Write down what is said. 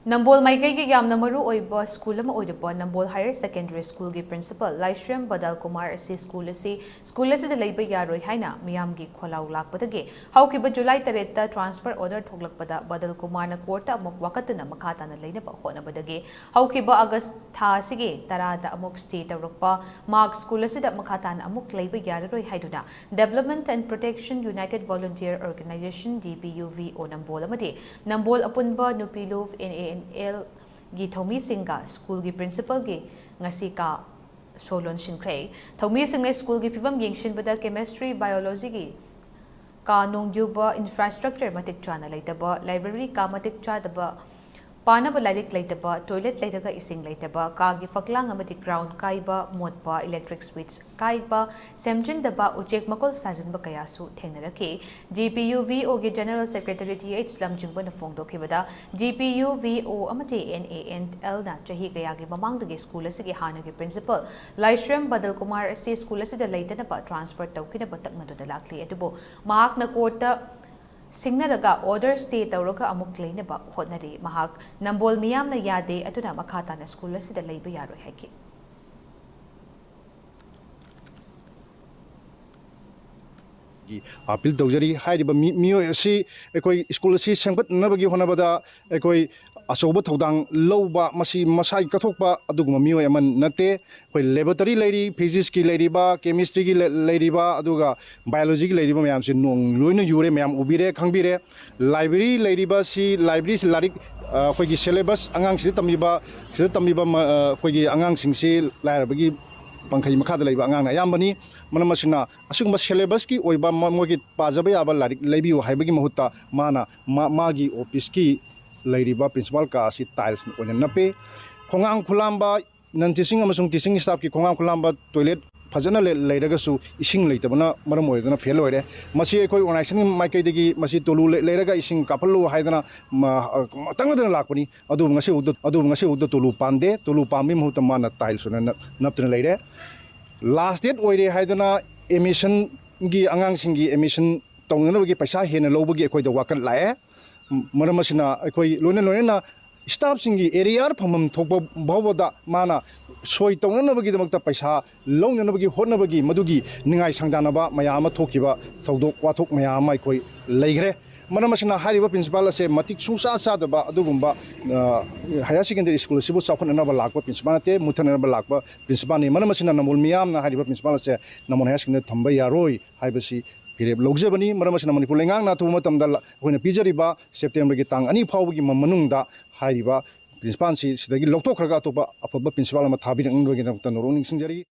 Nambol Maikai ki yamna maru oiba school ama oidaba Nambol Higher Secondary School ki principal Laishrem Badal Kumar asi school asi da leiba yaroi haina miyam gi kholau lakpadage haukiba July 3 ta transfer order thoglakpada Badal Kumar na court amok wakatuna makha tana leinaba honabadage haukiba August tha asige tarada amok stay tawrokpa Mahak school asi da makha tana amok leiba yaroi haiduna Development and Protection United Volunteer Organization DPUV o Nambol amadi Nambol apunba nupilov NANL gi thomi singa school gi principal gi ngasi ka solon sinkhre thomi singa school gi fibam yengshin bada chemistry biology gi ka nongyuba infrastructure matik chana laitaba library ka matik chadaba Panaba Ladik Laitaba, toilet laitaga ising laitaba, Kagi Faklang amati ground kaiba, modba, electric switch kaiba, Semjin daba, Ujek Makol Sajan Bakayasu, Tenarake, GPUVO General Secretary TH Lamjumba na Fongdo Kibada, GPUVO amati NANL na Chahi Gayagi Mamangdagi School Asigi Hanagi Principal, Laishrem Badal Kumar Asi School Asida Laitanaba, transfer Taukina Batak Madudalakli Etubo, Mahak Nambol Singnaraga order stay tawroka amuk leinaba hotnari Mahak Nambol miyamna yade aduna makha tana school asida leiba yaroi haiki appeal tawjari hairiba miyo asi ekoi school asi sengbat nabagi honabada ekoi asoba thodang loba masi masai kathokpa aduguma miyo eman nate koi laboratory lady physics ki lady ba chemistry ki lady ba aduga biology ki lady ba mayam si nong loina yure mayam ubire khangbire library lady ba si library si larik koi gi syllabus angang si tamiba koi gi angang sing si lairabagi pangkhai makhada leiba angang na yambani manamasina asuguma syllabus ki oiba mogi pajaba yaba larik leibiu haibagi mahutta mana magi office ki Ladiba principal ka si tiles on nape kongang kulamba nan teaching amasung teaching staff ki kongang kulamba toilet fajana leiragasu ising leitabana maram oidana fail oire masi ekoi organization maikai degi masi tolu leiraga ising kapallo haidana tangdana lakpani adu ngase udda tolu pande tolu pammi muhutta mana tiles on naptana leire last date oire haidana emission gi angang singi emission tongnana gi paisa hena lobagi ekoi da wakan lae Maramasina, Loina staff singi area Pamam Toba Bawada Mana Soy Tonabagi the Makta Paisa, Long Nabagi Honabagi, Madugi, Ningai Sangdanaba, Mayama Tokiba, Todo Watok Mayama Koi Legre. Manamasina Hariba Principal say Matik Susa Sadaba, Adugumba, Higher Secondary School, Sibu Sapon and Nabalakwa, Principalate, Mutanabakwa, Principani, Manamasina Namulmiam, Hariba Principal say Namon Haskin Tamba yaroi, Hibasi. Logjabani maramasina Manipur lengang na tuwa matamda hoina pijariba September gi tang ani phawgi manungda hairiba principal si sidagi loktok khraga toba apaba principal ma thabirang ngi namta norong singjari